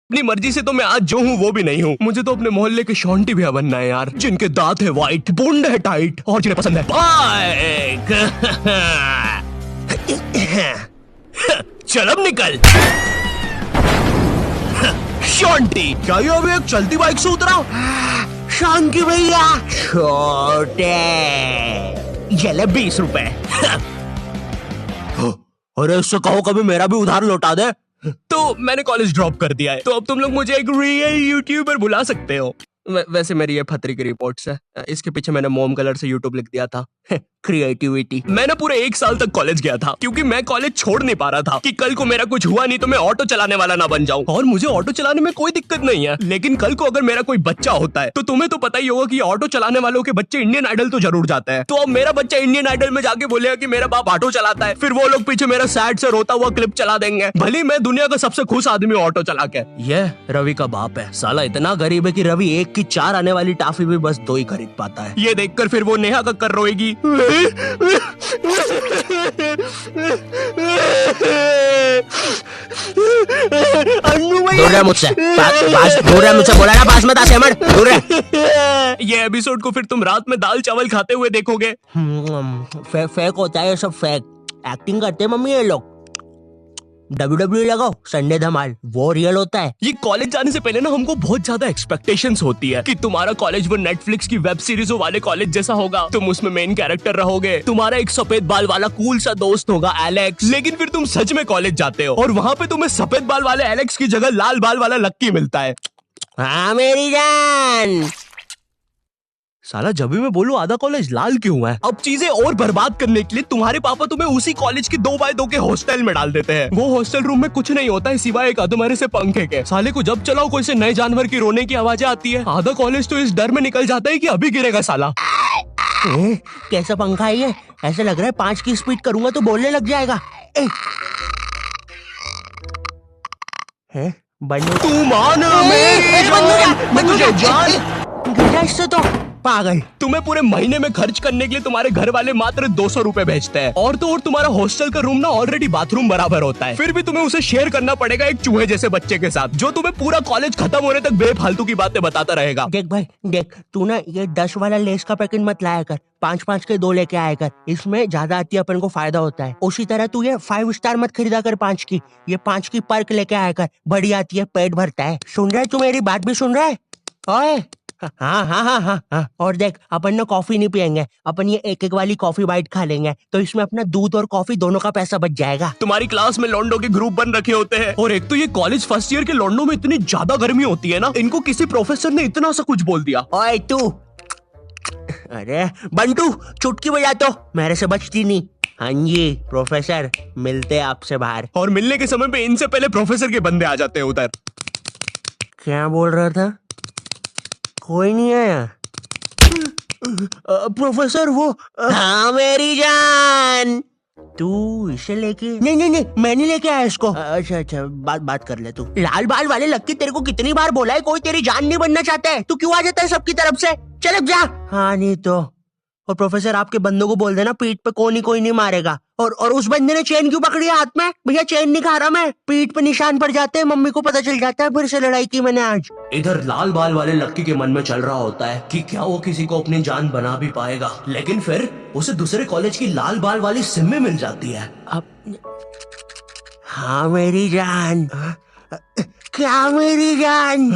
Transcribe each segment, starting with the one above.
अपनी मर्जी से तो मैं आज जो हूँ वो भी नहीं हूँ। मुझे तो अपने मोहल्ले के शॉन्टी भैया बनना है यार, जिनके दांत है वाइट, बूंद है टाइट और जिन्हें पसंद है बाइक। चल अब निकल। शॉन्टी, क्या ये अभी एक चलती बाइक से उतरा? शांति भैया, छोटे ये 20 रुपए। अरे इससे कहो कभी मेरा भी उधार लौटा दे। तो मैंने कॉलेज ड्रॉप कर दिया है, तो अब तुम लोग मुझे एक रियल यूट्यूबर बुला सकते हो। वैसे मेरी ये फतरी की रिपोर्ट्स है, इसके पीछे मैंने मोम कलर से यूट्यूब लिख दिया था। क्रिएटिविटी। मैंने पूरे 1 साल तक कॉलेज गया था क्योंकि मैं कॉलेज छोड़ नहीं पा रहा था कि कल को मेरा कुछ हुआ नहीं तो मैं ऑटो चलाने वाला ना बन जाऊं। और मुझे ऑटो चलाने में कोई दिक्कत नहीं है, लेकिन कल को अगर मेरा कोई बच्चा होता है तो तुम्हें तो पता ही होगा कि ऑटो चलाने वालों के बच्चे इंडियन आइडल तो जरूर जाते हैं। तो अब मेरा बच्चा इंडियन आइडल में जाके बोलेगा कि मेरा बाप ऑटो चलाता है, फिर वो लोग पीछे मेरा सैड से रोता हुआ क्लिप चला देंगे, भले मैं दुनिया का सबसे खुश आदमी ऑटो चला के। ये रवि का बाप है, साला इतना गरीब है कि रवि 1 की 4 आने वाली टाफी भी बस 2 ही खरीद पाता है। ये देखकर फिर वो नेहा कक्कर रोएगी। दूर रह मुझसे, दूर रह मुझसे, बोला ना पास मत आसे, मत दूर रह। ये एपिसोड को फिर तुम रात में दाल चावल खाते हुए देखोगे। फेक होता है ये सब, फेक एक्टिंग करते हैं मम्मी ये लोग। WWE लगाओ, संडे धमाल, वो रियल होता है। ये कॉलेज जाने से पहले ना हमको बहुत ज्यादा एक्सपेक्टेशंस होती है कि तुम्हारा कॉलेज वो नेटफ्लिक्स की वेब सीरीजों वाले कॉलेज जैसा होगा, तुम उसमें मेन कैरेक्टर रहोगे, तुम्हारा एक सफेद बाल वाला कूल सा दोस्त होगा एलेक्स। लेकिन फिर तुम सच में कॉलेज जाते हो और वहाँ पे तुम्हें सफेद बाल वाले एलेक्स की जगह लाल बाल वाला लक्की मिलता है। हाँ मेरी जान। साला जब भी मैं बोलूं आधा कॉलेज लाल क्यों है? अब चीजें और बर्बाद करने के लिए तुम्हारे पापा तुम्हें उसी कॉलेज की 2x2 के हॉस्टल में डाल देते हैं। वो हॉस्टल रूम में कुछ नहीं होता है सिवाय एक अधमरे से पंखे के। साले को जब चलाओ कोई से नए जानवर की रोने की आवाजें आती है। आधा कॉलेज तो इस डर में निकल जाता है कि अभी गिरेगा साला। कैसा पंखा है ये? ऐसा लग रहा है 5 की स्पीड करूंगा तो बोलने लग जाएगा। तू मान मेरी जान, इससे तो पागल। तुम्हें पूरे महीने में खर्च करने के लिए तुम्हारे घर वाले मात्र 200 रुपए भेजते हैं, और तो और तुम्हारा हॉस्टल का रूम ना ऑलरेडी बाथरूम बराबर होता है, फिर भी तुम्हें उसे शेयर करना पड़ेगा एक चूहे जैसे बच्चे के साथ, जो तुम्हें पूरा कॉलेज खत्म होने तक बेफालतू की बातें बताता रहेगा। देख भाई देख, तू ना ये 10 वाला लेस का पैकेट मत लाया कर, 5-5 के 2 लेके आया कर, इसमें ज्यादा आती है, अपन को फायदा होता है। उसी तरह तू ये 5 स्टार मत खरीदा कर 5 की, ये 5 की पर्क लेके आया कर, बड़ी आती है, पेट भरता है। सुन रहा है तू? मेरी बात भी सुन रहा है? ओए हाँ हाँ हाँ हाँ हाँ। और देख, अपन ना कॉफी नहीं पियेंगे, अपन ये 1-1 वाली कॉफी बाइट खा लेंगे, तो इसमें अपना दूध और कॉफी दोनों का पैसा बच जाएगा। तुम्हारी क्लास में लॉन्डो के ग्रुप बन रखे होते हैं, और एक तो ये कॉलेज फर्स्ट ईयर के लॉन्डो में इतनी ज्यादा गर्मी होती है ना, इनको किसी प्रोफेसर ने इतना सा कुछ बोल दिया। ओए तू, अरे बंटू चुटकी बजा तो, मेरे से बचती नहीं। हाँ जी प्रोफेसर, मिलते आपसे बाहर। और मिलने के समय पे इनसे पहले प्रोफेसर के बंदे आ जाते हैं उधर। क्या बोल रहा था? कोई नहीं आया? प्रोफेसर वो हाँ मेरी जान, तू इसे लेके? नहीं मैं नहीं लेके आया इसको। अच्छा बात कर ले तू। लाल बाल वाले लक्की, तेरे को कितनी बार बोला है कोई तेरी जान नहीं बनना चाहता है, तू क्यों आ जाता है सबकी तरफ से? चल जा। हाँ नहीं तो। और प्रोफेसर आपके बंदों को बोल देना पीठ पे कोई नहीं मारेगा। और उस बंदे ने चेन क्यों पकड़ी है हाथ में? भैया चेन नहीं खा रहा मैं, पीठ पे निशान पड़ जाते हैं, मम्मी को पता चल जाता है, फिर से लड़ाई की मैंने आज। इधर लाल बाल वाले लक्की के मन में चल रहा होता है कि क्या वो किसी को अपनी जान बना भी पाएगा, लेकिन फिर उसे दूसरे कॉलेज की लाल बाल वाली सिम्मी मिल जाती है। अब हाँ मेरी जान, क्या मेरी जान?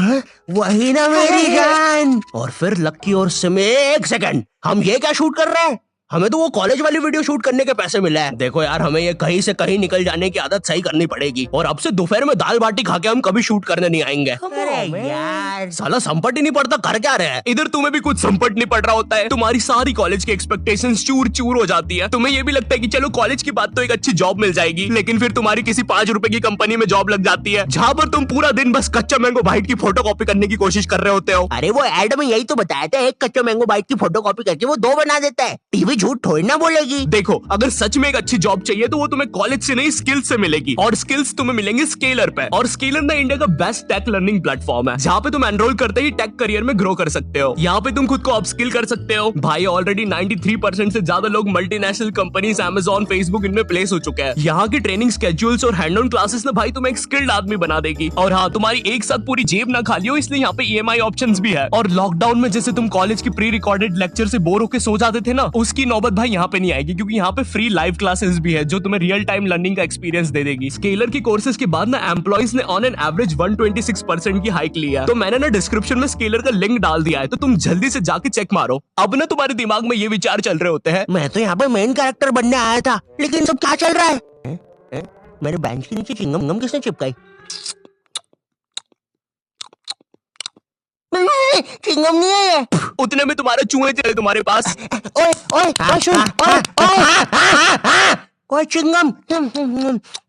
वही ना मेरी जान। और फिर लक्की और सिम्मी, 1 सेकंड, हम ये क्या शूट कर रहे हैं? हमें तो वो कॉलेज वाली वीडियो शूट करने के पैसे मिले हैं। देखो यार, हमें ये कहीं से कहीं निकल जाने की आदत सही करनी पड़ेगी, और अब से दोपहर में दाल बाटी खा के हम कभी शूट करने नहीं आएंगे। अरे यार साला संपट ही नहीं पड़ता, कर क्या रहे हैं? इधर तुम्हें भी कुछ संपट नहीं पड़ रहा होता है, तुम्हारी सारी कॉलेज की एक्सपेक्टेशंस चूर चूर हो जाती है। तुम्हें ये भी लगता है कि चलो कॉलेज की बात तो एक अच्छी जॉब मिल जाएगी, लेकिन फिर तुम्हारी किसी 5 रुपए की कंपनी में जॉब लग जाती है, जहाँ पर तुम पूरा दिन बस कच्चा मैंगो बाइट की फोटो कॉपी करने की कोशिश कर रहे होते हो। अरे वो एड में यही तो बताया था, एक कच्चा मैंगो बाइट की फोटो कॉपी करके वो 2 बना देता है। टीवी झूठ थोड़ी ना बोलेगी। देखो, अगर सच में एक अच्छी जॉब चाहिए तो वो तुम्हें कॉलेज से नहीं स्किल्स से मिलेगी, और स्किल्स तुम्हें मिलेंगे स्केलर पे। और स्केलर ना इंडिया का बेस्ट टेक लर्निंग प्लेटफॉर्म है, जहाँ पे तुम एनरोल करते ही टेक करियर में ग्रो कर सकते हो। यहाँ पे तुम खुद को अपस्किल कर सकते हो। भाई ऑलरेडी 93% से ज्यादा लोग मल्टीनेशनल कंपनीज, Amazon, Facebook इनमें प्लेस हो चुके हैं। यहाँ की ट्रेनिंग स्केड्यूल्स और हैंड ऑन क्लासेस ना भाई तुम्हें एक स्किल्ड आदमी बना देगी। और हाँ, तुम्हारी एक साथ पूरी जेब ना खाली हो, इसलिए यहाँ पे EMI ऑप्शंस भी है। और लॉकडाउन में जैसे तुम कॉलेज की प्री रिकॉर्डेड लेक्चर से बोर होकर सो जाते थे ना, उसकी नौबत भाई यहाँ पे नहीं आएगी, क्योंकि यहाँ पे फ्री लाइव क्लासेस भी है जो तुम्हें रियल टाइम लर्निंग का एक्सपीरियंस दे देगी। स्केलर की कोर्सेज के बाद ना एम्प्लॉइज ने ऑन एन एवरेज 126% की हाइक लिया है। तो मैंने ना डिस्क्रिप्शन में स्केलर का लिंक डाल दिया है, तो तुम जल्दी से जाके चेक मारो। अब ना तुम्हारे दिमाग में ये विचार चल रहे होते हैं, मैं तो यहाँ पे मेन कैरेक्टर बनने आया था, लेकिन सब क्या चल रहा है? मेरे बेंच के नीचे चिंगम किसने चिपकाई? चिंगम नहीं है ये। उतने में तुम्हारे चूहे चले तुम्हारे पास। ओए ओए ओए सुन, ओए चिंगम,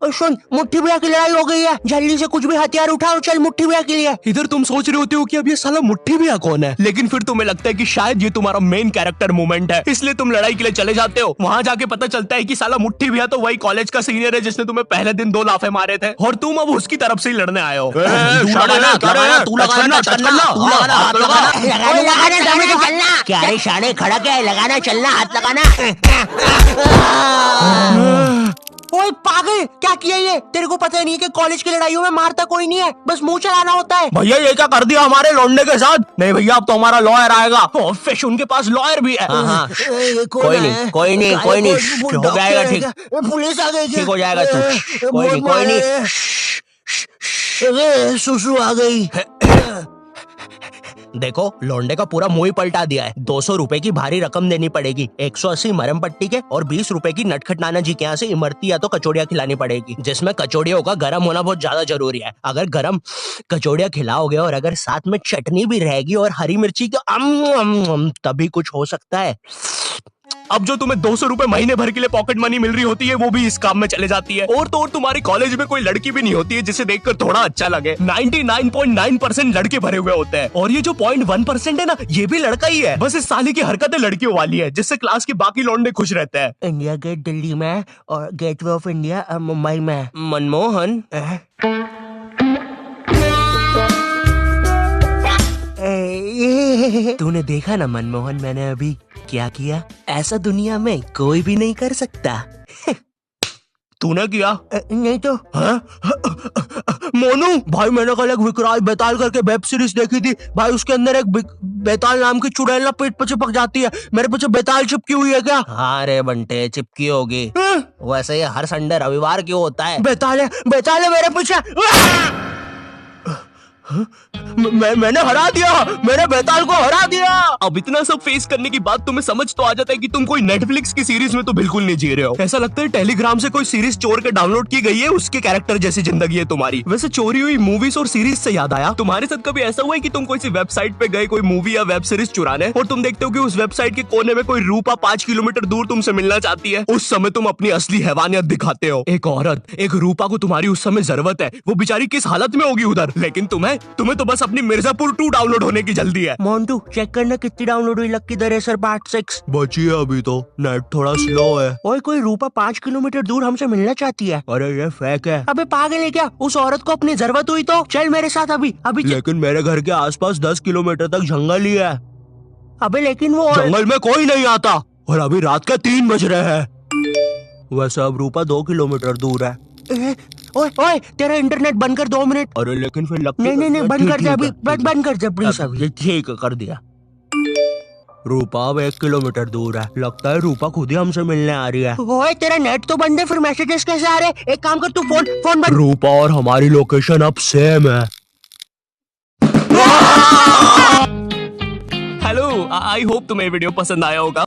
ओए सुन, मुट्ठी भैया की लड़ाई हो गई है, जल्दी से कुछ भी हथियार उठाओ, चल मुट्ठी भैया के लिए। इधर तुम सोच रहे होते हो कि अब ये साला मुट्ठी भैया कौन है, लेकिन फिर तुम्हें लगता है कि शायद ये तुम्हारा मेन कैरेक्टर मोमेंट है, इसलिए तुम लड़ाई के लिए चले जाते हो। वहाँ जाके पता चलता है कि साला मुट्ठी भैया तो वही कॉलेज का सीनियर है जिसने तुम्हें पहले दिन 2 लाफे मारे थे, और तुम अब उसकी तरफ से ही लड़ने आए हो। क्या रे शाने, खड़ा क्या है? लगाना, चलना, हाथ लगाना। ओए पागल, क्या किया ये? तेरे को पता नहीं है कि कॉलेज की लड़ाइयों में मारता कोई नहीं है, बस मुंह चलाना होता है। भैया ये क्या कर दिया हमारे लौंडे के साथ? नहीं भैया, अब तो हमारा लॉयर आएगा। फिश उनके पास लॉयर भी है। हाँ, कोई नहीं, हो जाएगा ठीक, पुलिस आ गई, ठीक हो जाएगा तू, कोई नहीं। सुसु आ गई। देखो, लौंडे का पूरा मुंह ही पलटा दिया है। 200 रुपए की भारी रकम देनी पड़ेगी, 180 मरम पट्टी के, और 20 रुपए की नटखट नाना जी के यहाँ से इमरती या तो कचौड़ियाँ खिलानी पड़ेगी, जिसमें कचौड़ियों का गर्म होना बहुत ज्यादा जरूरी है। अगर गर्म कचौड़ियाँ खिलाओगे और अगर साथ में चटनी भी रहेगी और हरी मिर्ची तो तभी कुछ हो सकता है। अब जो तुम्हें 200 रुपए महीने भर के लिए पॉकेट मनी मिल रही होती है, वो भी इस काम में चले जाती है। और तो और तुम्हारी कॉलेज में कोई लड़की भी नहीं होती है जिसे देखकर थोड़ा अच्छा लगे। 99.9% लड़के भरे हुए होते हैं, और ये जो 0.1% है ना, ये भी लड़का ही है। बस इस साले की हरकतें लड़कियों वाली है, जिससे क्लास के बाकी लौंडे खुश रहते हैं। इंडिया गेट दिल्ली में और गेटवे ऑफ इंडिया मुंबई में। मनमोहन, तूने देखा ना मनमोहन, मैंने अभी क्या किया? ऐसा दुनिया में कोई भी नहीं कर सकता। तूने किया? नहीं तो। मोनू भाई, मैंने कल एक विकराल बेताल करके वेब सीरीज देखी थी भाई, उसके अंदर एक बेताल नाम की चुड़ैल ना पेट पे चिपक जाती है। मेरे पीछे बेताल चिपकी हुई है क्या? हाँ रे बंटे, चिपकी होगी। वैसे ये हर संडे रविवार क्यों होता है? बेताल है मेरे पीछे। मैंने हरा दिया, मैंने बेताल को हरा दिया। अब इतना सब फेस करने के बाद तुम्हें समझ तो आ जाता है कि तुम कोई नेटफ्लिक्स की सीरीज में तो बिल्कुल नहीं जी रहे हो। ऐसा लगता है टेलीग्राम से कोई सीरीज चोर के डाउनलोड की गई है, उसके कैरेक्टर जैसी जिंदगी है तुम्हारी। वैसे चोरी हुई मूवीज और सीरीज से याद आया, तुम्हारे साथ कभी ऐसा हुआ है कि तुम कोई सी वेबसाइट पे गए कोई मूवी या वेब सीरीज चुराने, और तुम देखते हो कि उस वेबसाइट के कोने में कोई रूपा 5 किलोमीटर दूर तुमसे मिलना चाहती है? उस समय तुम अपनी असली हैवानियत दिखाते हो। एक औरत, एक रूपा को तुम्हारी उस समय जरूरत है, वो बेचारी किस हालत में होगी उधर, लेकिन तुम्हें तो बस अपनी मिर्जापुर 2 डाउनलोड होने की जल्दी है। मोन्टू चेक करना कितनी डाउनलोड हुई। लक्की द रेसर पार्ट 6 बची है अभी तो, नेट थोड़ा स्लो है। और कोई रूपा 5 किलोमीटर दूर हमसे मिलना चाहती है। अरे ये फेक है। अबे पागल है क्या? उस औरत को अपनी जरूरत हुई तो चल मेरे साथ अभी। लेकिन मेरे घर के आसपास 10 किलोमीटर तक जंगल ही है। अबे लेकिन वो जंगल में कोई नहीं आता, और अभी रात का 3 बज रहे हैं। वैसे अब रूपा 2 किलोमीटर दूर है। ओए तेरा इंटरनेट बंद कर 2 मिनट। अरे लेकिन फिर नहीं बंद कर दे अभी, बंद कर दे प्लीज अभी। ठीक कर दिया। रूपा अब 1 किलोमीटर दूर है, लगता है रूपा खुद ही हमसे मिलने आ रही है। ओए तेरा नेट तो बंद है, फिर मैसेजेस कैसे आ रहे? एक काम कर, तू फोन बंद। रूपा और हमारी लोकेशन अब सेम है। हेलो, आई होप तुम्हें वीडियो पसंद आया होगा।